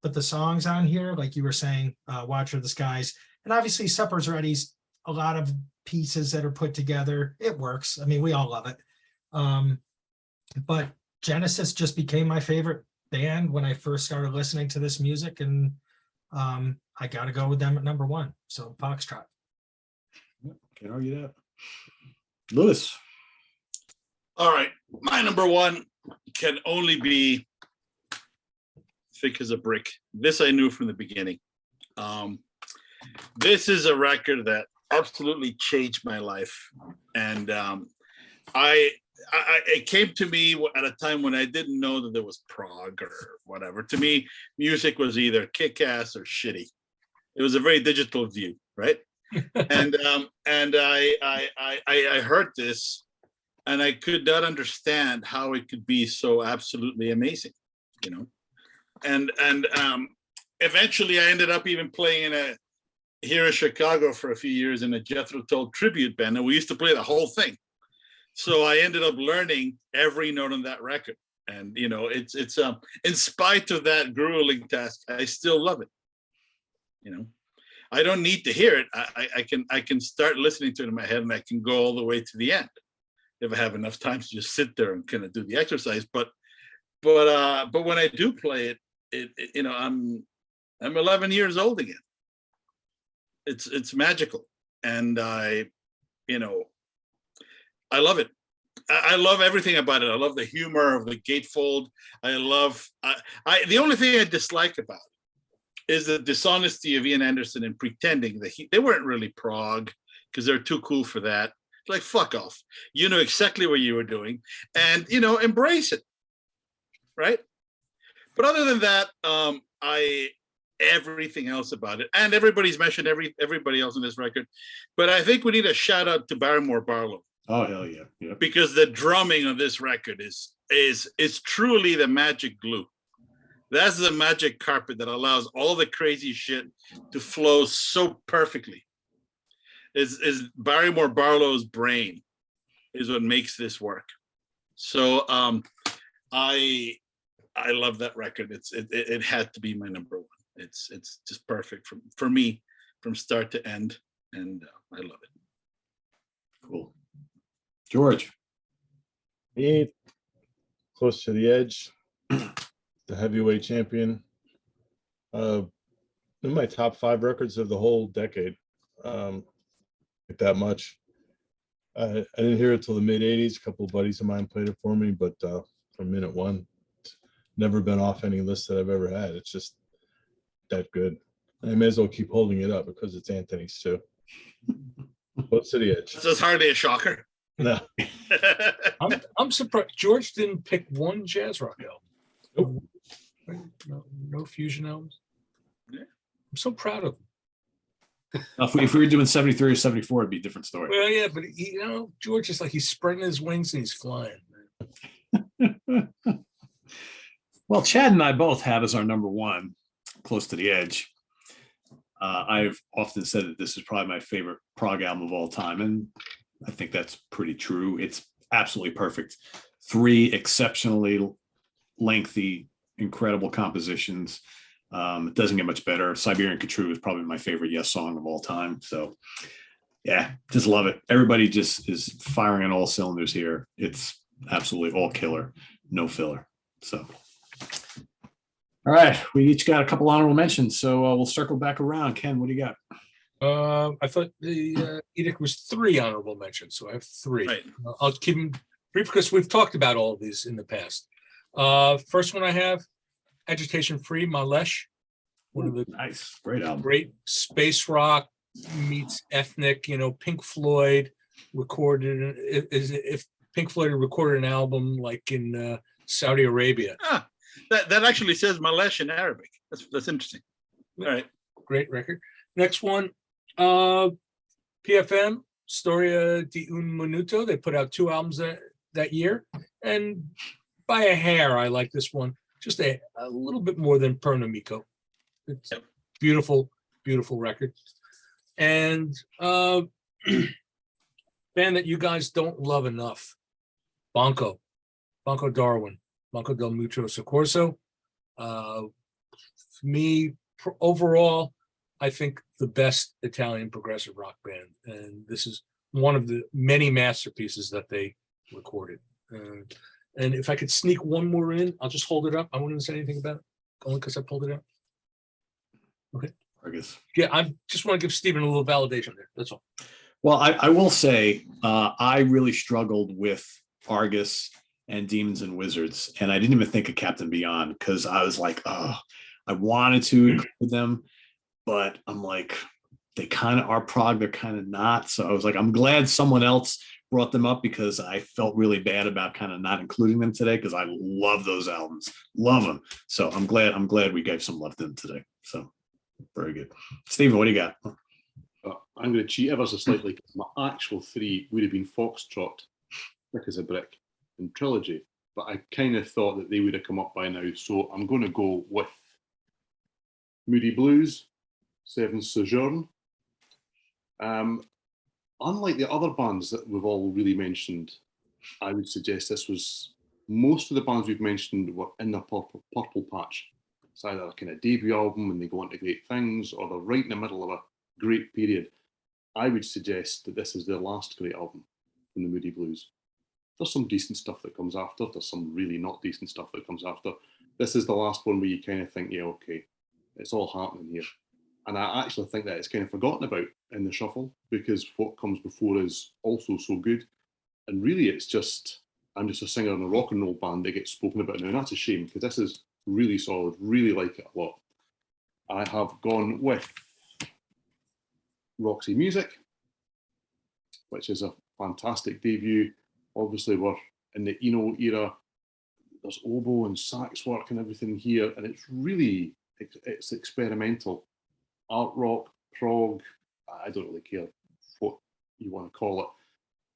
But the songs on here, like you were saying, Watcher of the Skies, and obviously Supper's Ready's a lot of pieces that are put together. It works. I mean, we all love it. But Genesis just became my favorite band when I first started listening to this music, and I got to go with them at number one. So Foxtrot. Can't argue that. Lewis. All right. My number one can only be Thick as a Brick. This I knew from the beginning. This is a record that absolutely changed my life. And it came to me at a time when I didn't know that there was prog or whatever. To me, music was either kick-ass or shitty. It was a very digital view, right? and I heard this, and I could not understand how it could be so absolutely amazing, And eventually, I ended up even playing here in Chicago for a few years in a Jethro Tull tribute band, and we used to play the whole thing. So I ended up learning every note on that record, and it's in spite of that grueling task, I still love it. I don't need to hear it. I can start listening to it in my head, and I can go all the way to the end if I have enough time to just sit there and kind of do the exercise. But when I do play it, I'm 11 years old again. It's magical, and I love it. I love everything about it. I love the humor of the gatefold. The only thing I dislike about it is the dishonesty of Ian Anderson in pretending that they weren't really prog because they're too cool for that. Like, fuck off. You know exactly what you were doing, and embrace it. Right? But other than that, everything else about it, and everybody's mentioned everybody else on this record, but I think we need a shout out to Barrymore Barlow. Oh, hell yeah. Yep. Because the drumming on this record is truly the magic glue. That's the magic carpet that allows all the crazy shit to flow so perfectly. Is Barrymore Barlow's brain is what makes this work. So I love that record. It had to be my number one. It's just perfect for me from start to end, and I love it. Cool. George. Me, Close to the Edge, the heavyweight champion. In my top 5 records of the whole decade. Like that much. I didn't hear it till the mid 80s. A couple of buddies of mine played it for me, but from minute one, it's never been off any list that I've ever had. It's just that good. And I may as well keep holding it up because it's Anthony's too. Close to the Edge. So it's hardly a shocker. No. I'm surprised George didn't pick one jazz rock album. Nope. No fusion albums. Yeah. I'm so proud of him. Now, if we were doing 73 or 74, it'd be a different story. Well, yeah, but George is like he's spreading his wings and he's flying. Well, Chad and I both have as our number one, Close to the Edge. I've often said that this is probably my favorite prog album of all time, and I think that's pretty true. It's absolutely perfect. 3 exceptionally lengthy, incredible compositions. It doesn't get much better. Siberian Khatru is probably my favorite Yes song of all time. So yeah, just love it. Everybody just is firing on all cylinders here. It's absolutely all killer, no filler. So all right, we each got a couple honorable mentions, so we'll circle back around. Ken, what do you got? I thought the edict was 3 honorable mentions, so I have 3. Right. I'll keep them brief because we've talked about all of these in the past. First one I have, Agitation Free, Malesh, one of the Nice, great album. great space rock meets ethnic, Pink Floyd recorded, if Pink Floyd had recorded an album like in Saudi Arabia. That actually says Malesh in Arabic. That's interesting. All right. Great record. Next one, PFM, Storia di un Minuto. They put out 2 albums that year. And by a hair, I like this one. Just a little bit more than Pernamiko. It's a beautiful, beautiful record. And band that you guys don't love enough, Banco Darwin, Banco del Mucho Soccorso. For me, overall, I think the best Italian progressive rock band. And this is one of the many masterpieces that they recorded. And if I could sneak one more in, I'll just hold it up. I wouldn't say anything about it, only because I pulled it out. Okay. I guess. Yeah, I just want to give Stephen a little validation there. That's all. Well, I will say I really struggled with Argus and Demons and Wizards, and I didn't even think of Captain Beyond because I was like, oh, I wanted to include them, but I'm like, they kind of are prog, they're kind of not. So I was like, I'm glad someone else brought them up because I felt really bad about kind of not including them today because I love those albums, love them. So I'm glad we gave some love to them today. So very good. Stephen, what do you got? I'm going to cheat ever so slightly because my actual 3 would have been Foxtrot, Thick as a Brick, and Trilogy, but I kind of thought that they would have come up by now, so I'm going to go with Moody Blues, Seventh Sojourn. Unlike the other bands that we've all really mentioned, I would suggest this was, most of the bands we've mentioned were in the purple patch. It's either a kind of debut album and they go on to great things, or they're right in the middle of a great period. I would suggest that this is their last great album from the Moody Blues. There's some decent stuff that comes after. There's some really not decent stuff that comes after. This is the last one where you kind of think, yeah, okay, it's all happening here. And I actually think that it's kind of forgotten about in the shuffle because what comes before is also so good. And really, it's just, I'm just a singer in a rock and roll band that gets spoken about now. And that's a shame because this is really solid, really like it a lot. I have gone with Roxy Music, which is a fantastic debut. Obviously, we're in the Eno era. There's oboe and sax work and everything here, and it's really, it's experimental. Art rock, prog, I don't really care what you want to call it.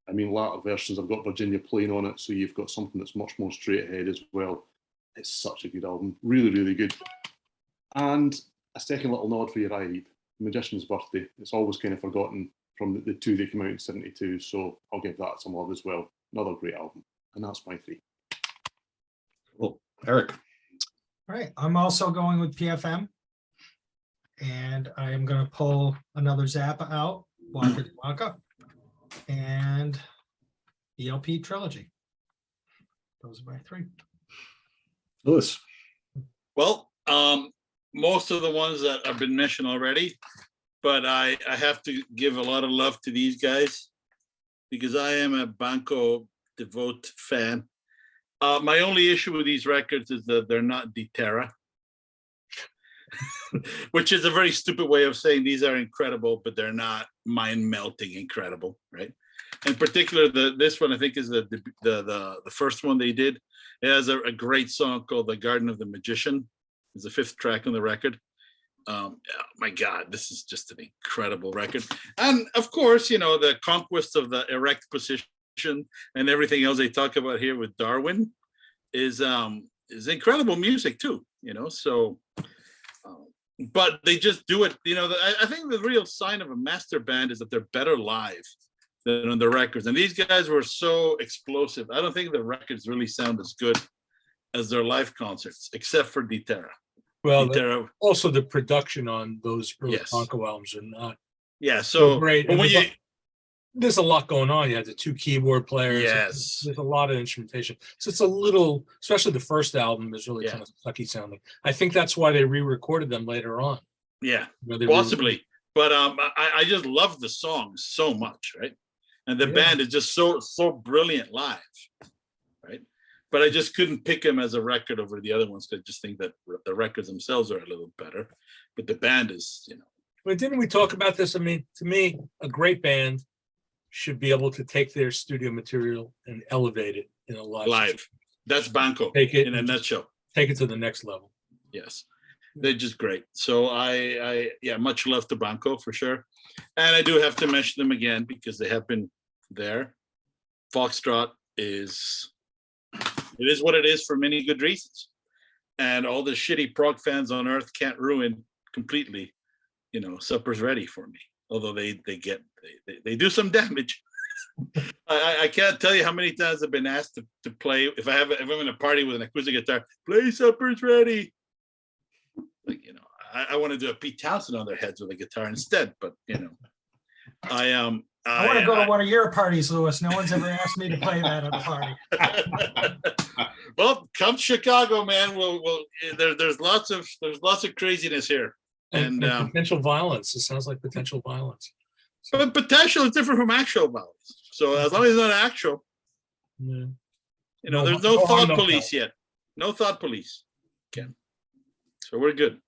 I mean, latter versions, I've got Virginia playing on it, so you've got something that's much more straight ahead as well. It's such a good album, really, really good. And a second little nod for Uriah Heep, Magician's Birthday. It's always kind of forgotten from the 2 that came out in '72, so I'll give that some love as well. Another great album, and that's my 3. Well, Eric. All right, I'm also going with PFM. And I am going to pull another Zappa out, Waka Waka, and ELP Trilogy. Those are my 3. Lewis. Well, most of the ones that have been mentioned already, but I have to give a lot of love to these guys because I am a Banco devote fan. My only issue with these records is that they're not di terra. Which is a very stupid way of saying these are incredible, but they're not mind-melting incredible, right? In particular, this one I think is the first one they did. It has a great song called "The Garden of the Magician." It's the 5th track on the record. Oh my God, this is just an incredible record. And of course, the conquest of the erect position and everything else they talk about here with Darwin is incredible music too. So. but they just do it. I think the real sign of a master band is that they're better live than on the records. And these guys were so explosive. I don't think the records really sound as good as their live concerts, except for Di Terra. Well, Di Terra, also the production on those early Yes. Bonko albums are not yeah. so So great. but And when you, there's a lot going on. You have the 2 keyboard players. Yes. There's a lot of instrumentation. So it's a little, especially the first album is really Yeah. kind of sucky sounding. I think that's why they re-recorded them later on. yeah, You know, they possibly. But I just love the songs so much, right? And the Yeah. band is just so brilliant live, right? But I just couldn't pick them as a record over the other ones because I just think that the records themselves are a little better. But the band is, But didn't we talk about this? I mean, to me, a great band should be able to take their studio material and elevate it in a live. live. That's Banco Take it in a nutshell. Take it to the next level. Yes, they're just great. So yeah, much love to Banco for sure. And I do have to mention them again because they have been there. Foxtrot it is what it is for many good reasons. And all the shitty prog fans on earth can't ruin completely, Supper's Ready for me. Although they do some damage. I can't tell you how many times I've been asked to play if I'm in a party with an acoustic guitar, play Supper's Ready. Like, I want to do a Pete Townsend on their heads with a guitar instead, but I want to go to one of your parties, Louis. No one's ever asked me to play that at a party. Well, come Chicago, man. There's lots of craziness here. And And potential violence. It sounds like potential violence. but potential is different from actual violence. So as long as it's not actual, Yeah. there's No no harm, thought no police yet. No thought police. Ken. So we're good.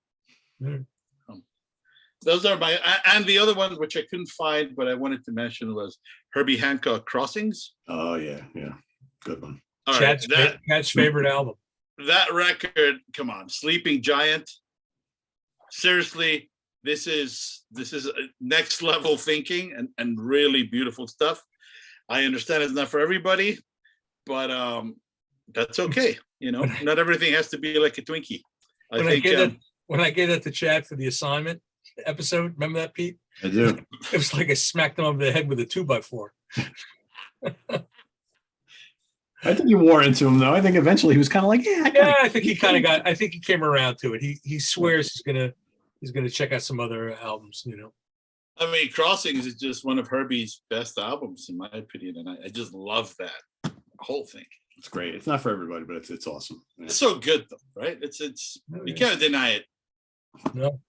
Mm. Those are and the other one which I couldn't find, but I wanted to mention was Herbie Hancock Crossings. Oh yeah, good one. All right, Chad's favorite album. that record, come on, Sleeping Giant. Seriously, this is next level thinking and really beautiful stuff. I understand it's not for everybody, but that's okay. Not everything has to be like a Twinkie. When I gave that to Chad for the assignment episode, remember that, Pete? I do. It was like I smacked him over the head with a 2x4. I think you wore into him though. I think eventually he was kind of like, I think he kind of got. I think he came around to it. He swears he's gonna check out some other albums. I mean, Crossings is just one of Herbie's best albums, in my opinion, and I just love that whole thing. It's great. It's not for everybody, but it's awesome. Yeah. It's so good, though, right? It's you can't deny it. No,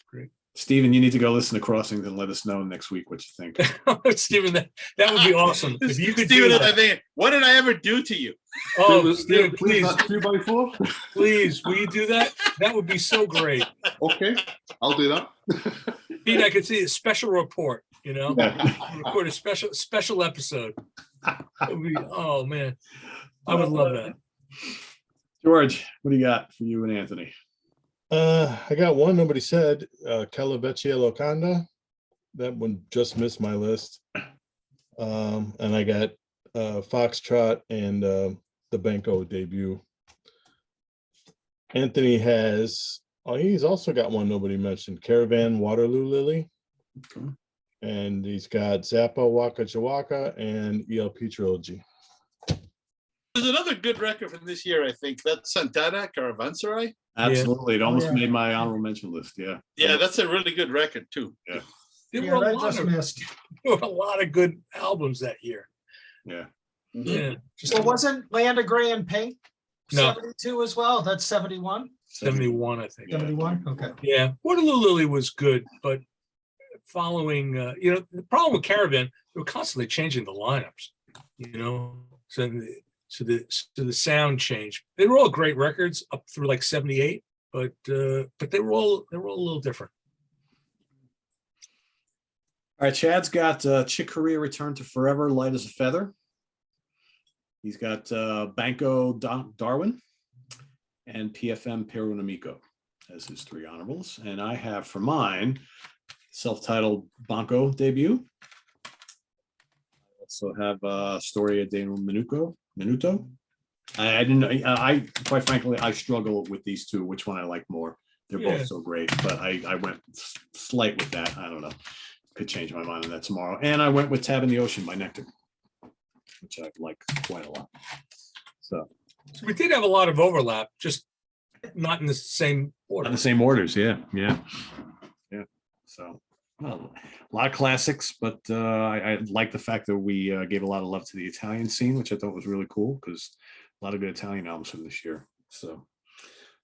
great. Steven, you need to go listen to Crossings and let us know next week what you think. Steven, that would be awesome. If you could Steven, do I that. think, what did I ever do to you? Oh, Steven, please, Not 2x4. please, will you do that? That would be so great. Okay, I'll do that. Pete, I could see a special report, Yeah. record a special episode. It would be, oh man, I would love that. George, what do you got for you and Anthony? I got one nobody said, Calavecchia Locanda. That one just missed my list. And I got Foxtrot and the Banco debut. Anthony he's also got one nobody mentioned, Caravan Waterloo Lily. Okay. And he's got Zappa, Waka Jawaka, and ELP Trilogy. There's another good record from this year, I think. That's Santana Caravanserai. Absolutely. It almost yeah. made my honorable mention list. Yeah. Yeah, that's a really good record, too. Yeah. There Yeah, were a that lot just of- missed. there were a lot of good albums that year. Yeah. Yeah, just Well, wasn't Land of Gray and Pink No. 72 as well? That's 71? 71, I think. Yeah. 71? Okay. Yeah, Waterloo Lily was good, but following, the problem with Caravan, they were constantly changing the lineups. So the sound changed. They were all great records up through like 78, but they were all a little different. All right. Chad's got Chick Corea Return to Forever, Light as a Feather. He's got Banco Darwin and PFM Peru Namico as his 3 honorables. And I have for mine, self-titled Banco debut. I also have Storia de Minuto. I didn't know. I quite frankly, I struggle with these two, which one I like more. They're Yeah. both so great, but I went slight with that. I don't know. Could change my mind on that tomorrow. And I went with Tab in the Ocean by Nectar, which I like quite a lot. So So we did have a lot of overlap, just not in the same order. on the same orders, yeah. So well, a lot of classics, but I like the fact that we gave a lot of love to the Italian scene, which I thought was really cool because a lot of good Italian albums from this year. So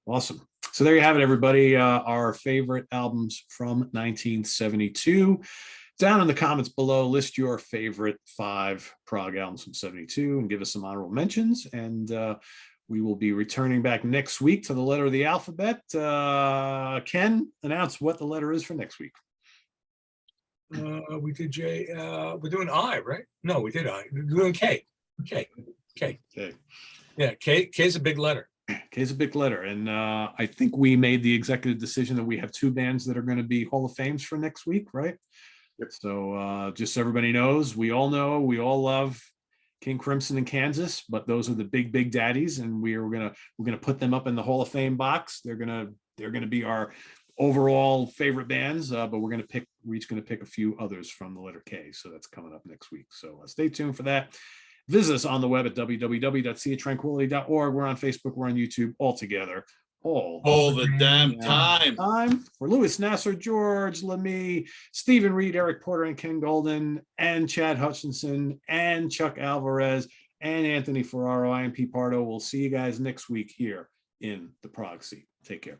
awesome. So there you have it, everybody. Our favorite albums from 1972. Down in the comments below, list your favorite 5 prog albums from 72 and give us some honorable mentions. And we will be returning back next week to the letter of the alphabet. Ken, announce what the letter is for next week. We did J. We're doing I, right? No, we did I. We're doing K. K. Okay. Yeah, K is a big letter. K is a big letter. And I think we made the executive decision that we have 2 bands that are going to be Hall of Fames for next week, right? Yep. So just so everybody knows, we all love King Crimson and Kansas, but those are the big daddies, and we're gonna put them up in the Hall of Fame box. They're gonna be our overall favorite bands, but we're each gonna pick a few others from the letter K. So that's coming up next week. So stay tuned for that. Visit us on the web at www.seatranquility.org. We're on Facebook, we're on YouTube, all together. All the damn time. For Louis Nasser, George Lemie, Stephen Reed, Eric Porter, and Ken Golden, and Chad Hutchinson, and Chuck Alvarez, and Anthony Ferraro. I am Pete Pardo. We'll see you guys next week here in the Prog Seat. Take care.